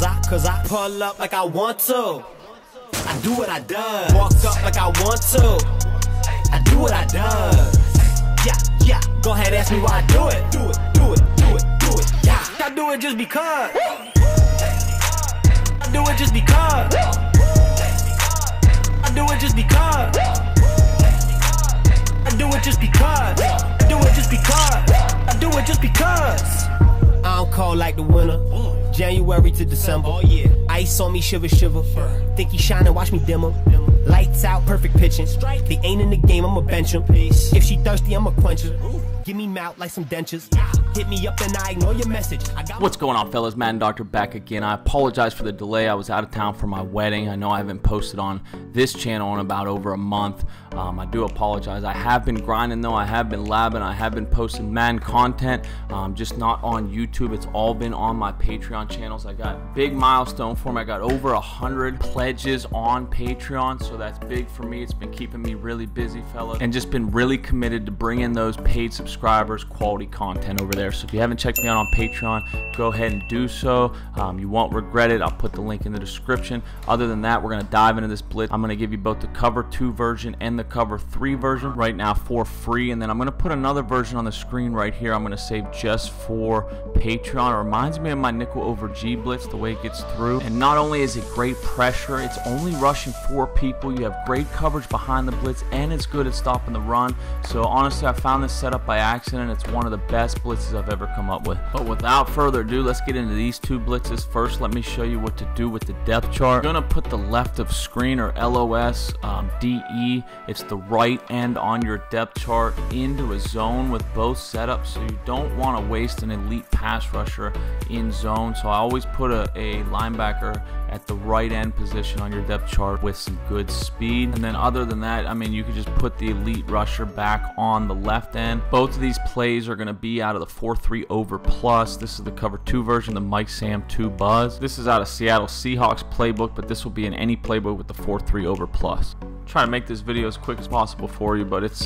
cause I pull up like I want to. I do what I does. Walk up like I want to. I do what I does. Yeah, go ahead, ask me why I do it. Do it, yeah. I do it just because. I do it just because. I do it just because. I do it just because. I do it just because. I do it just because. I'm cold like the winter, January to December. Oh yeah, ice on me, shiver, shiver. Think he shining, watch me dim him. Lights out, perfect pitching. They ain't in the game, I'ma bench him. If she thirsty, I'ma quench her. Give me mouth like some dentures. Hit me up and I ignore your message. What's going on, fellas? Madden Doctor back again. I apologize for the delay. I was out of town for my wedding. I know I haven't posted on this channel in about over a month. I do apologize. I have been grinding though. I have been labbing. I have been posting Madden content, just not on YouTube. It's all been on my Patreon channels. I got big milestone for me. I got over 100 pledges on Patreon, so that's big for me. It's been keeping me really busy, fellas, and just been really committed to bringing those paid subscribers quality content over there. So if you haven't checked me out on Patreon, go ahead and do so. You won't regret it. I'll put the link in the description. Other than that, we're going to dive into this blitz. I'm going to give you both the cover 2 version and the cover 3 version right now for free, and then I'm going to put another version on the screen right here. I'm going to save just for Patreon. It reminds me of my nickel over G blitz, the way it gets through, and not only is it great pressure, it's only rushing 4 people. You have great coverage behind the blitz, and it's good at stopping the run. So honestly, I found this setup by accident. It's one of the best blitzes I've ever come up with. But without further ado, let's get into these 2 blitzes. First, let me show you what to do with the depth chart. You're going to put the left of screen, or LOS, DE. It's the right end on your depth chart into a zone with both setups, so you don't want to waste an elite pass rusher in zone. So I always put a linebacker at the right end position on your depth chart with some good speed. And then other than that, I mean, you could just put the elite rusher back on the left end. Both of these plays are going to be out of the 4-3 over plus. This is the cover 2 version, the Mike Sam 2 Buzz. This is out of Seattle Seahawks playbook, but this will be in any playbook with the 4-3 over plus. Try to make this video as quick as possible for you, but it's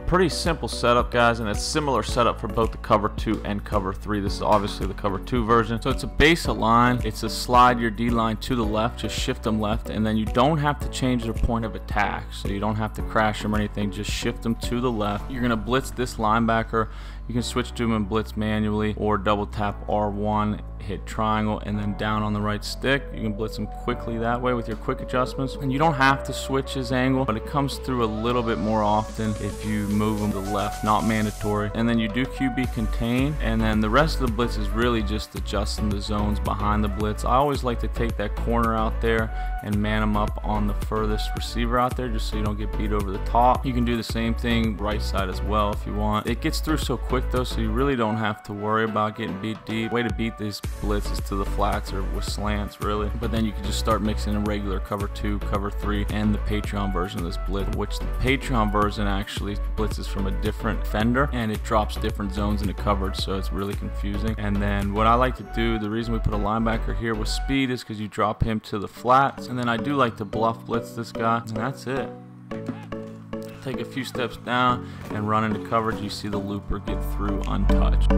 pretty simple setup, guys, and it's similar setup for both the cover 2 and cover 3. This is obviously the cover 2 version. So it's a base line. It's a slide your D line to the left, just shift them left, and then you don't have to change their point of attack, so you don't have to crash them or anything. Just shift them to the left. You're gonna blitz this linebacker. You can switch to him and blitz manually, or double tap R1, hit triangle, and then down on the right stick. You can blitz him quickly that way with your quick adjustments, and you don't have to switch his angle, but it comes through a little bit more often if you move him to the left, not mandatory. And then you do QB contain, and then the rest of the blitz is really just adjusting the zones behind the blitz. I always like to take that corner out there and man him up on the furthest receiver out there, just so you don't get beat over the top. You can do the same thing right side as well if you want. It gets through so quick though, so you really don't have to worry about getting beat deep. Way to beat these blitzes to the flats or with slants, really. But then you can just start mixing in regular cover 2, cover 3, and the Patreon version of this blitz, which the Patreon version actually blitzes from a different fender, and it drops different zones into coverage, so it's really confusing. And then what I like to do, the reason we put a linebacker here with speed is because you drop him to the flats, and then I do like to bluff blitz this guy, and that's it. Take a few steps down and run into coverage. You see the looper get through untouched.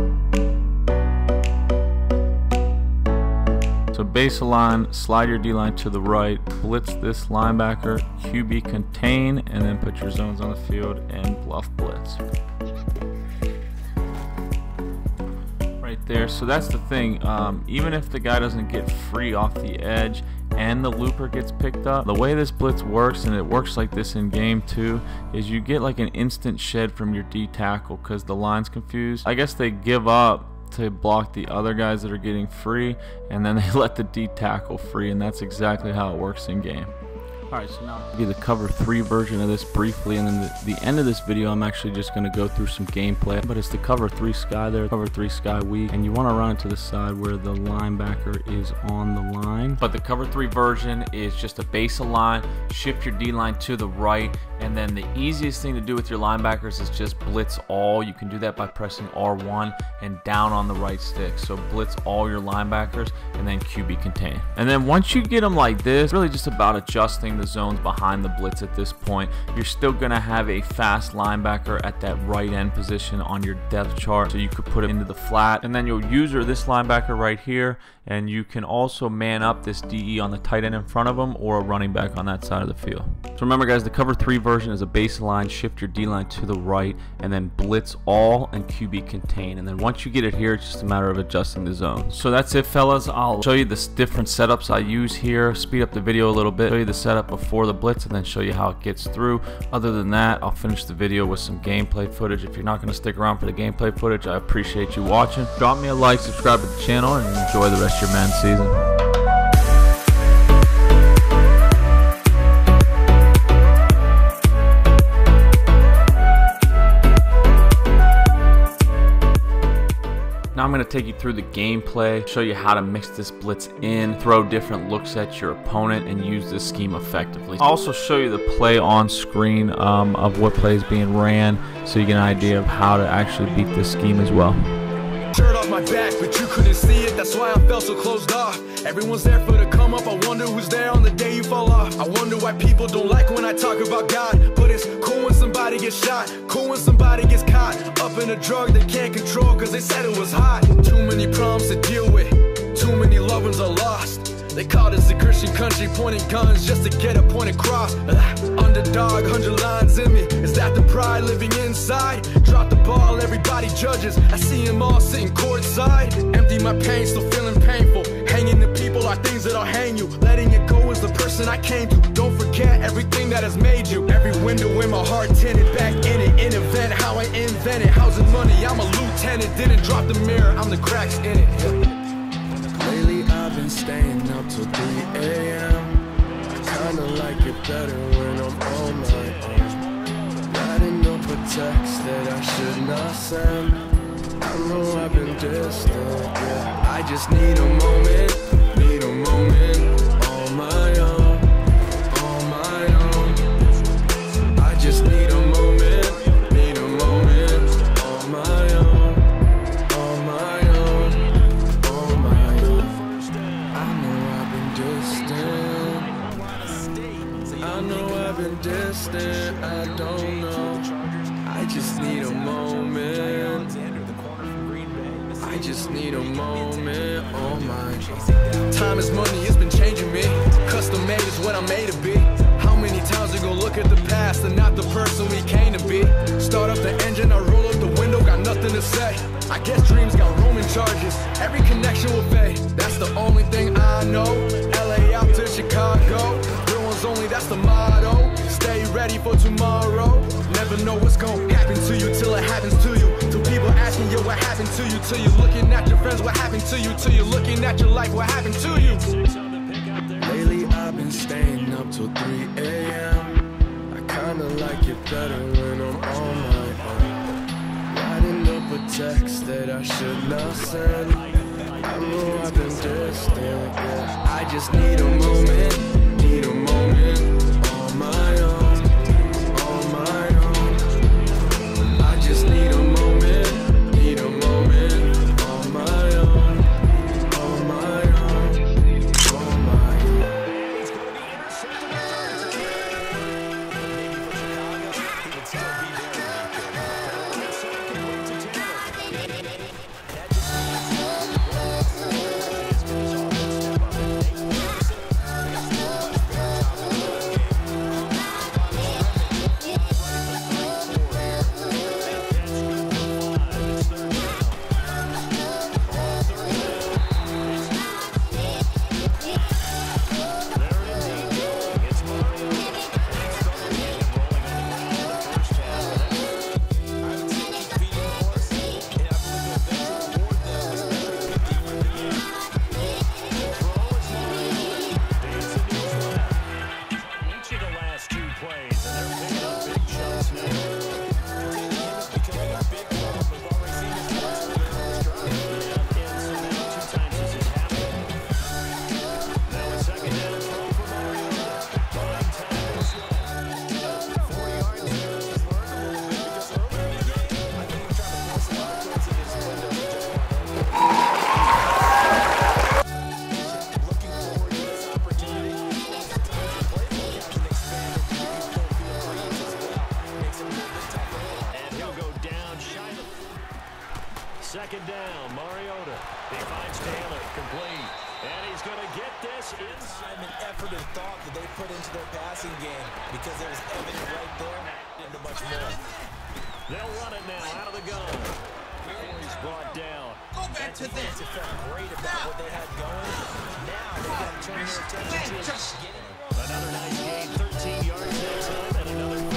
So base line, slide your D-line to the right, blitz this linebacker, QB contain, and then put your zones on the field and bluff blitz. Right there. So that's the thing. Even if the guy doesn't get free off the edge and the looper gets picked up, the way this blitz works, and it works like this in game too, is you get like an instant shed from your D tackle because the line's confused. I guess they give up to block the other guys that are getting free, and then they let the D tackle free, and that's exactly how it works in game. Alright, so now I'll give you the cover 3 version of this briefly, and then the end of this video I'm actually just going to go through some gameplay. But it's the cover 3 sky there, cover 3 sky weak, and you want to run it to the side where the linebacker is on the line. But the cover 3 version is just a base of line, shift your D line to the right, and then the easiest thing to do with your linebackers is just blitz all. You can do that by pressing R1 and down on the right stick. So blitz all your linebackers and then QB contain. And then once you get them like this, really just about adjusting the the zones behind the blitz at this point. You're still going to have a fast linebacker at that right end position on your depth chart, so you could put him into the flat, and then you'll user this linebacker right here, and you can also man up this DE on the tight end in front of him or a running back on that side of the field. So remember guys, the cover 3 version is a baseline, shift your D-line to the right, and then blitz all and QB contain, and then once you get it here, it's just a matter of adjusting the zone. So that's it fellas. I'll show you the different setups I use here, speed up the video a little bit, show you the setup before the blitz, and then show you how it gets through. Other than that, I'll finish the video with some gameplay footage. If you're not going to stick around for the gameplay footage, I appreciate you watching. Drop me a like, subscribe to the channel, and enjoy the rest of your Madden season. Now I'm going to take you through the gameplay, show you how to mix this blitz in, throw different looks at your opponent, and use this scheme effectively. I'll also show you the play on screen of what play is being ran, so you get an idea of how to actually beat this scheme as well. Shirt off my back, but you couldn't see it, that's why I felt so closed off. Everyone's there for the come up, I wonder who's there on the day you fall off. I wonder why people don't like when I talk about God, but it's cool when somebody gets shot, cool when somebody gets caught up in a drug they can't control cause they said it was hot. Too many problems to deal with, too many loved ones are lost. They called us a Christian country, pointing guns just to get a point across. Underdog, 100 lines in me, is that the pride living inside? Drop the ball, everybody judges, I see them all sitting courtside. Empty my pain, still feeling painful. Hanging the people are things that'll hang you. Letting it go is the person I came to. Don't forget everything that has made you. Every window in my heart tinted, back in it, in event, how I invented. Housing money, I'm a lieutenant, didn't drop the mirror, I'm the cracks in it. Lately I've been staying up till 3 a.m. I kinda like it better when I'm on my own. Writing up a text that I should not send. I know I've been distant, yeah. I just need a moment on my own, on my own. I just need a moment on my own, on my own, on my own. I know I've been distant, I don't know. I just need a moment. I just need a moment on my own. Time is money, it's been changing me. Custom made is what I'm made to be. How many times we gonna look at the past and not the person we came to be? Start up the engine, I roll up the window, got nothing to say. I guess dreams got Roman charges, every connection will fade. That's the only thing I know. LA out to Chicago, real ones only, that's the motto. Stay ready for tomorrow. Never know what's gonna happen to you till it happens to you. Till people asking you what happened to you. Till you're looking at your friends, what happened to you. Till you're looking at your life, what happened to you. Lately I've been staying up till 3 a.m. I kinda like it better when I'm on my own. Writing up a text that I should not send. I know I've been distant, yeah. I just need a moment on my own. I just need a moment on my own, on my own, on my own. second down. Mariota. He finds Taylor. Complete. And he's going to get this inside. Time and effort and thought that they put into their passing game because it was evident right there into much more. They'll run it now out of the gun. He's brought down. Go back to this. It felt great about what they had going. Now they got to turn their attention to getting another nice game, 13 yards next time, and another